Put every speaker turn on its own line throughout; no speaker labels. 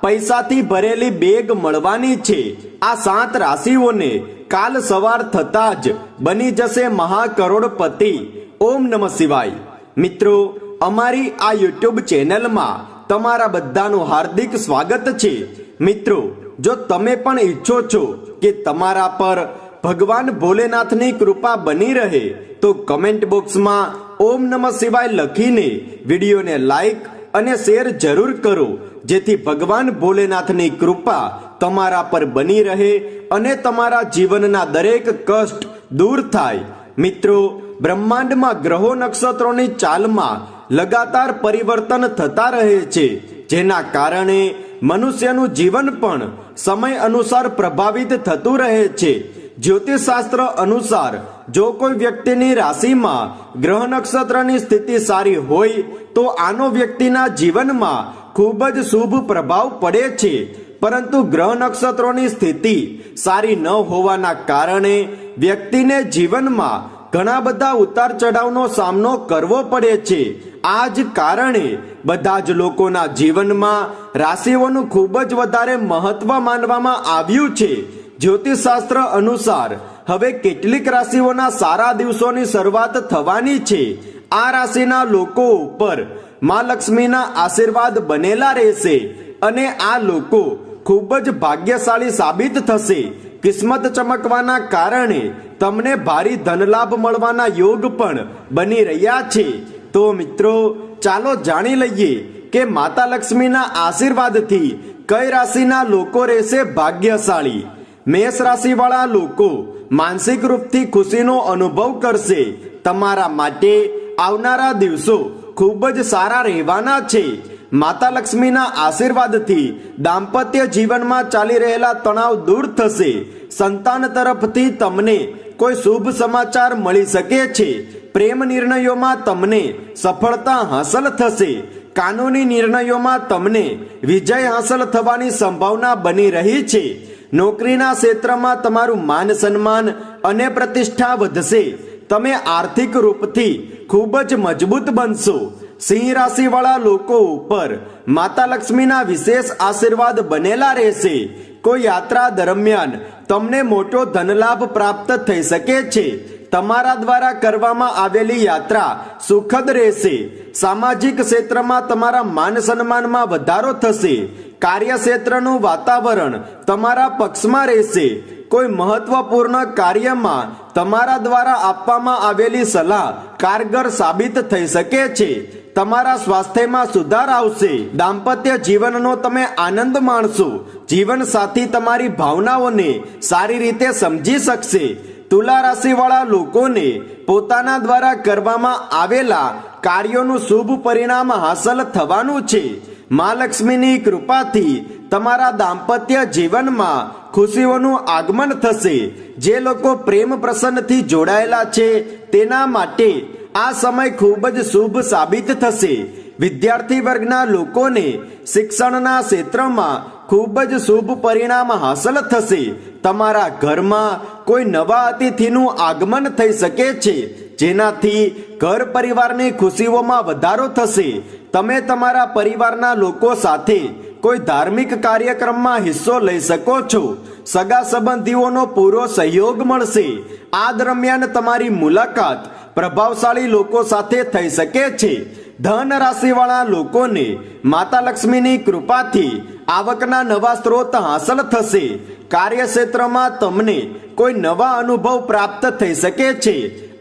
પૈસાથી ભરેલી બેગ મળવાની છે। આ 7 રાશિઓને કાલ સવાર થતા જ બની જશે મહાકરોડપતિ। ઓમ નમઃ શિવાય। મિત્રો, અમારી આ યુટ્યુબ ચેનલમાં તમારા બધાનું હાર્દિક સ્વાગત છે। મિત્રો, જો તમે પણ ઈચ્છો છો કે તમારા પર ભગવાન ભોલેનાથની કૃપા બની રહે તો કમેન્ટ બોક્સમાં ઓમ નમઃ શિવાય લખીને વિડીયોને લાઈક અને શેર જરૂર કરો, જેથી ભગવાન ભોલેનાથની કૃપા તમારા પર બની રહે અને તમારા જીવનના દરેક કષ્ટ દૂર થાય। મિત્રો, બ્રહ્માંડમાં ગ્રહો નક્ષત્રોની ચાલમાં લગાતાર પરિવર્તન થતા રહે છે, જેના કારણે મનુષ્યનું જીવન પણ સમય અનુસાર પ્રભાવિત થતું રહે છે। જ્યોતિષશાસ્ત્ર અનુસાર જો કોઈ વ્યક્તિની રાશિમાં ગ્રહ નક્ષત્રની સ્થિતિ સારી હોય તો આનો વ્યક્તિના જીવનમાં ખૂબ જ શુભ પ્રભાવ પડે છે, પરંતુ ગ્રહ નક્ષત્રોની સ્થિતિ સારી ન હોવાના કારણે વ્યક્તિને જીવનમાં ઘણા બધા ઉતાર ચઢાવનો સામનો કરવો પડે છે। આ જ કારણે બધા જ લોકોના જીવનમાં રાશિઓનું ખૂબ જ વધારે મહત્વ માનવામાં આવ્યું છે। જ્યોતિષશાસ્ત્ર અનુસાર હવે કેટલીક રાશિઓના સારા દિવસોની શરૂઆત થવાની છે। આ રાશિના લોકો ઉપર માં લક્ષ્મીના આશીર્વાદ બનેલા રહેશે અને આ લોકો ખૂબ જ ભાગ્યશાળી સાબિત થશે। કિસ્મત ચમકવાના કારણે તમને ભારી ધનલાભ મળવાના યોગ પણ બની રહ્યા છે। તો મિત્રો, ચાલો જાણી લઈએ કે માતા લક્ષ્મીના આશીર્વાદથી કઈ રાશિના લોકો રહેશે ભાગ્યશાળી। મેષ રાશિવાળા લોકો માનસિક રૂપથી ખુશીનો અનુભવ કરશે। તમારા માટે આવનારા દિવસો ખૂબ જ સારા રહેવાના છે। માતા લક્ષ્મીના આશીર્વાદથી દાંપત્ય જીવનમાં ચાલી રહેલા તણાવ દૂર થશે। સંતાન તરફથી તમને કોઈ શુભ સમાચાર મળી શકે છે। પ્રેમ નિર્ણયોમાં તમને સફળતા હાંસલ થશે। કાનૂની નિર્ણયોમાં તમને વિજય હાંસલ થવાની સંભાવના બની રહી છે। નોકરીના ક્ષેત્રમાં તમારું માન સન્માન અને પ્રતિષ્ઠા વધશે। તમે આર્થિક રૂપથી ખૂબ જ મજબૂત બનશો। સિંહ રાશિવાળા લોકો ઉપર માતા લક્ષ્મીના વિશેષ આશીર્વાદ બનેલા રહેશે। કોઈ યાત્રા દરમિયાન તમને મોટો ધનલાભ પ્રાપ્ત થઈ શકે છે। તમારા દ્વારા કરવામાં આવેલી યાત્રા સુખદ રહેશે। સામાજિક ક્ષેત્રમાં તમારા માન સન્માનમાં વધારો થશે। કાર્યક્ષેત્રનું વાતાવરણ તમારા પક્ષમાં રહેશે। કોઈ મહત્વપૂર્ણ કાર્યમાં તમારા દ્વારા આપવામાં આવેલી સલાહ કારગર સાબિત થઈ શકે છે। તમારા સ્વાસ્થ્યમાં સુધાર આવશે। દાંપત્ય જીવનનો તમે આનંદ માણશો। જીવન સાથી તમારી ભાવનાઓને સારી રીતે સમજી શકશે। તુલા રાશિવાળા લોકોને પોતાના દ્વારા કરવામાં આવેલા કાર્યોનું શુભ પરિણામ હાંસલ થવાનું છે। મા લક્ષ્મીની કૃપાથી તમારા દાંપત્ય જીવનમાં ખુશીઓનું આગમન થશે। જે લોકો પ્રેમ પ્રસન્નથી જોડાયેલા છે તેના માટે આ સમય ખૂબ જ શુભ સાબિત થશે। વિદ્યાર્થી વર્ગના લોકોને શિક્ષણના ક્ષેત્રમાં ખૂબ જ શુભ પરિણામ હાંસલ થશે। તમારા ઘરમાં કોઈ નવા અતિથિનું આગમન થઈ શકે છે, જેનાથી ઘર પરિવારની ખુશીઓમાં વધારો થશે। તમે તમારા પરિવારના લોકો સાથે કોઈ ધાર્મિક કાર્યક્રમમાં હિસ્સો લઈ શકો છો। સગા સંબંધીઓનો પૂરો સહયોગ મળશે। આ દરમિયાન તમારી મુલાકાત પ્રભાવશાળી લોકો સાથે થઈ શકે છે। ધન રાશિવાળા લોકોને માતા લક્ષ્મીની કૃપાથી આવકના નવા સ્ત્રોત હાંસલ થશે। કાર્યક્ષેત્રમાં તમને કોઈ નવા અનુભવ પ્રાપ્ત થઈ શકે છે।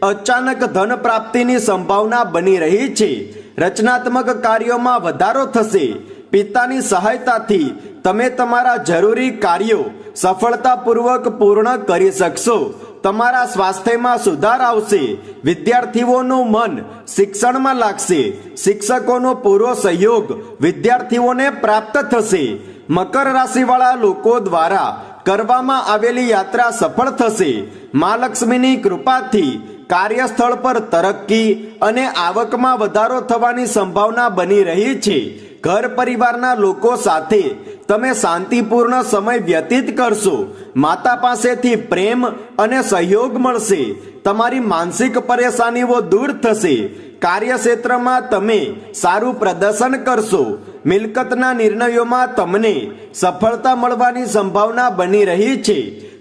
અચાનક ધન પ્રાપ્તિની સંભાવના બની રહી છે। રચનાત્મક કાર્યોમાં વધારો થશે। પિતાની સહાયતાથી તમે તમારા જરૂરી કાર્યો સફળતાપૂર્વક પૂર્ણ કરી શકશો। તમારા સ્વાસ્થ્યમાં સુધાર આવશે। વિદ્યાર્થીઓનું મન શિક્ષણમાં લાગશે। શિક્ષકોનો પૂરો સહયોગ વિદ્યાર્થીઓને પ્રાપ્ત થશે। મકર રાશિવાળા લોકો દ્વારા કરવામાં આવેલી યાત્રા સફળ થશે। મા લક્ષ્મીની કૃપાથી કાર્યસ્થળ પર તરક્કી અને આવકમાં વધારો થવાની સંભાવના બની રહી છે। ઘર પરિવારના લોકો સાથે તમે શાંતિપૂર્ણ સમય વ્યતીત કરશો। માતા પાસેથી પ્રેમ અને સહયોગ મળશે। તમારી માનસિક પરેશાનીઓ દૂર થશે। કાર્યક્ષેત્રમાં તમે સારું પ્રદર્શન કરશો। મિલકતના નિર્ણયોમાં તમને સફળતા મળવાની સંભાવના બની રહી છે.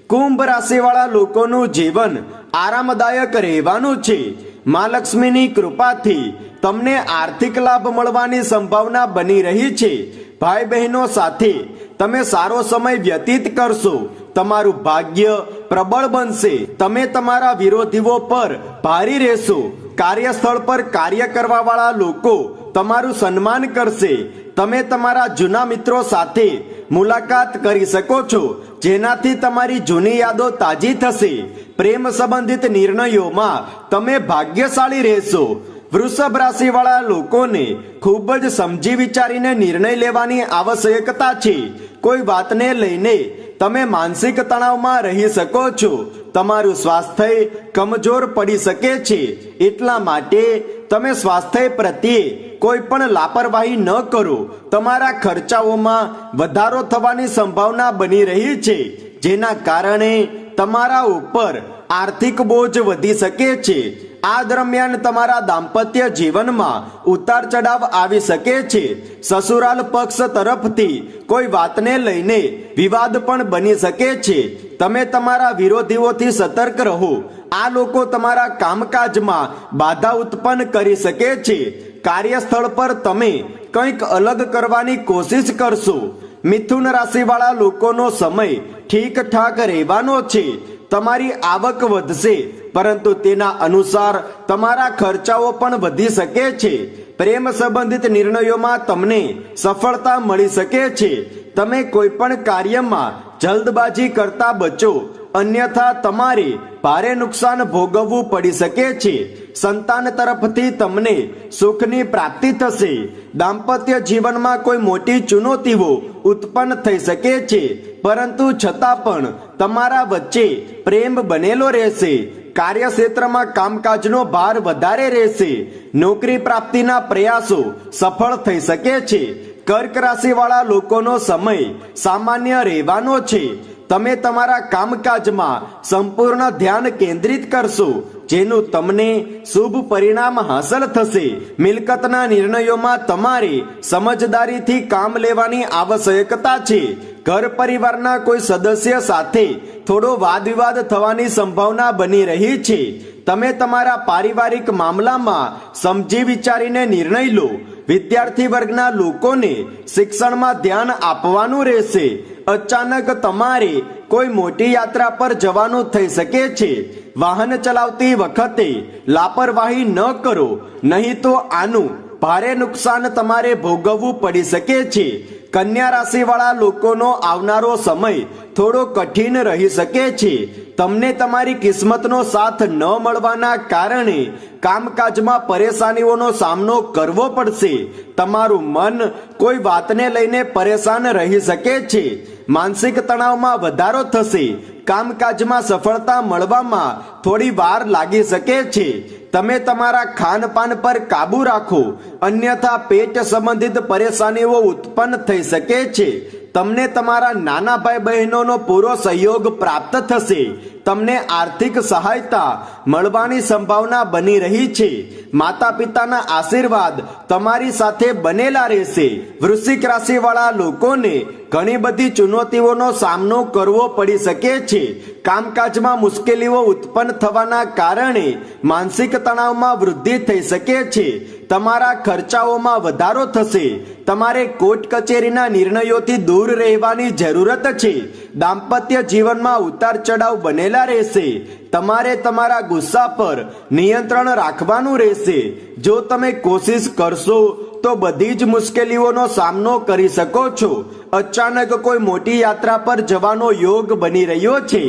કુંભ રાશિવાળા લોકોનું જીવન આરામદાયક રહેવાનું છે. મા લક્ષ્મીની કૃપાથી તમને આર્થિક લાભ મળવાની સંભાવના બની રહી છે. ભાઈ બહેનો સાથે તમે સારો સમય વ્યતીત કરશો. તમારું ભાગ્ય પ્રબળ બનશે. તમે તમારા વિરોધીઓ પર ભારી રહેશો. કાર્યસ્થળ પર કાર્ય કરવા વાળા લોકો તમારું સન્માન કરશે. તમે તમારા જૂના મિત્રો સાથે મુલાકાત કરી શકો છો, જેનાથી તમારી જૂની યાદો તાજી થશે. પ્રેમ સંબંધિત નિર્ણયોમાં તમે ભાગ્યશાળી રહેશો. વૃષભ રાશિવાળા લોકોને ખૂબ જ સમજી વિચારીને નિર્ણય લેવાની આવશ્યકતા છે. કોઈ વાતને લઈને તમે માનસિક તણાવમાં રહી શકો છો. તમારું સ્વાસ્થ્ય કમજોર પડી શકે છે. એટલા માટે તમે સ્વાસ્થ્ય પ્રત્યે કોઈ પણ લાપરવાહી ન કરો. તમારા ખર્ચાઓમાં વધારો થવાની સંભાવના બની રહી છે, જેના કારણે તમારા ઉપર આર્થિક બોજ વધી શકે છે. આ દરમિયાન તમારા દાંપત્ય જીવનમાં ઉતાર ચઢાવ આવી શકે છે. સસુરાલ પક્ષ તરફથી કોઈ વાતને લઈને વિવાદ પણ બની શકે છે. તમે તમારા વિરોધીઓથી સતર્ક રહો. આ લોકો તમારા કામકાજમાં બાધા ઉત્પન્ન કરી શકે છે. કાર્યસ્થળ પર તમે કંઈક અલગ કરવાની કોશિશ કરશો. મિથુન રાશિવાળા લોકોનો સમય ઠીક ઠાક રહેવાનો છે. તમારી આવક વધશે, પરંતુ તેના અનુસાર તમારા ખર્ચાઓ પણ વધી શકે છે. પ્રેમ સંબંધિત નિર્ણયોમાં તમને સફળતા મળી શકે છે. તમે કોઈ પણ કાર્યમાં જલ્દબાજી કરતા બચો, અન્યથા તમારે ભારે નુકસાન ભોગવવું પડી શકે છે. સંતાન તરફથી તમને સુખની પ્રાપ્તિ થશે. દાંપત્ય જીવનમાં કોઈ મોટી ચુનૌતીઓ ઉત્પન્ન થઈ શકે છે, પરંતુ છતાં પણ તમારા વચ્ચે પ્રેમ બનેલો રહેશે. કાર્યક્ષેત્રમાં કામકાજનો ભાર વધારે રહેશે. નોકરી પ્રાપ્તિના પ્રયાસો સફળ થઈ શકે છે. કર્ક રાશિવાળા લોકોનો સમય સામાન્ય રહેવાનો છે. તમે તમારા કામકાજમાં સંપૂર્ણ ધ્યાન કેન્દ્રિત કરશો, જેનું તમને શુભ પરિણામ હાંસલ થશે. મિલકતના નિર્ણયોમાં તમારે સમજદારીથી કામ લેવાની આવશ્યકતા છે. ઘર પરિવારના કોઈ સદસ્ય સાથે થોડો વાદ વિવાદ થવાની સંભાવના બની રહી છે. તમે તમારા પારિવારિક મામલામાં સમજી વિચારીને નિર્ણય લો. વિદ્યાર્થી વર્ગના લોકોને શિક્ષણમાં ધ્યાન આપવાનું રહેશે. અચાનક તમારે કોઈ મોટી યાત્રા પર જવાનું થઈ શકે છે. વાહન ચલાવતી વખતે લાપરવાહી ન કરો, નહીં તો આનું ભારે નુકસાન તમારે ભોગવવું પડી શકે છે. કન્યા રાશિવાળા લોકોનો આવનારો સમય થોડો કઠિન રહી શકે છે. તમને તમારી કિસ્મતનો સાથ ન મળવાના કારણે કામકાજમાં પરેશાનીઓનો સામનો કરવો પડશે. તમારું મન કોઈ વાતને લઈને પરેશાન રહી શકે છે. માનસિક તણાવમાં વધારો થશે. કામકાજમાં સફળતા મળવામાં થોડી વાર લાગી શકે છે. તમે તમારા ખાનપાન પર કાબુ રાખો, અન્યથા પેટ સંબંધિત પરેશાનીઓ ઉત્પન્ન થઈ શકે છે. તમને તમારા નાના ભાઈ બહેનોનો પૂરો સહયોગ પ્રાપ્ત થશે. તમને આર્થિક સહાયતા મળવાની સંભાવના બની રહી છે. માતા પિતાના આશીર્વાદ તમારી સાથે બનેલા રહેશે. વૃશ્ચિક રાશિવાળા લોકોને ઘણી બધી ચુનૌતીઓનો સામનો કરવો પડી શકે છે. કામકાજમાં મુશ્કેલીઓ ઉત્પન્ન થવાના કારણે માનસિક તણાવમાં વૃદ્ધિ થઈ શકે છે. તમારા ખર્ચાઓમાં વધારો થશે. તમારે કોર્ટ કચેરીના નિર્ણયોથી દૂર રહેવાની જરૂરત છે. દાંપત્ય જીવનમાં ઉતાર ચઢાવ બનેલા રહેશે. તમારે તમારા ગુસ્સા પર નિયંત્રણ રાખવાનું રહેશે. જો તમે કોશિશ કરશો તો બધી જ મુશ્કેલીઓનો સામનો કરી શકો છો. અચાનક કોઈ મોટી યાત્રા પર જવાનો યોગ બની રહ્યો છે.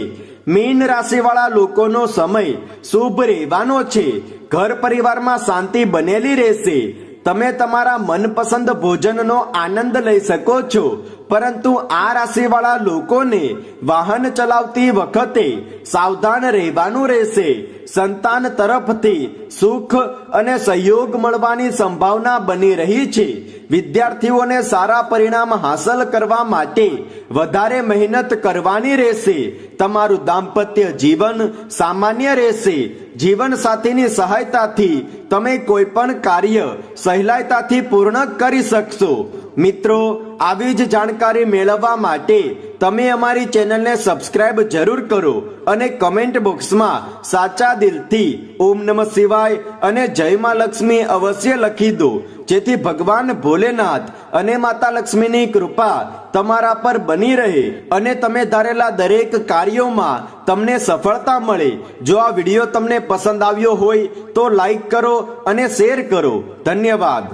મીન રાશિવાળા લોકોનો સમય શુભ રહેવાનો છે. ઘર પરિવારમાં શાંતિ બનેલી રહેશે. તમે તમારા મનપસંદ ભોજનનો આનંદ લઈ શકો છો, પરંતુ આ રાશિવાળા લોકોને વાહન ચલાવતી વખતે સાવધાન રહેવાનું રહેશે. સંતાન તરફથી સુખ અને સહયોગ મળવાની સંભાવના બની રહી છે. વિદ્યાર્થીઓને સારા પરિણામ હાંસલ કરવા માટે વધારે મહેનત કરવાની રહેશે. તમારું દાંપત્ય જીવન સામાન્ય રહેશે. જીવન સાથીની સહાયતાથી તમે કોઈ પણ કાર્ય સહેલાઈતાથી પૂર્ણ કરી શકશો. મિત્રો, આવી જ જાણકારી મેળવવા માટે તમે અમારી ચેનલને સબસ્ક્રાઇબ જરૂર કરો અને કમેન્ટ બોક્સમાં સાચા દિલથી ઓમ નમઃ શિવાય અને જય માં લક્ષ્મી અવશ્ય લખી દો, જેથી ભગવાન ભોલેનાથ અને માતા લક્ષ્મીની કૃપા તમારા પર બની રહે અને તમે ધારેલા દરેક કાર્યોમાં તમને સફળતા મળે. જો આ વિડીયો તમને પસંદ આવ્યો હોય તો લાઈક કરો અને શેર કરો. ધન્યવાદ.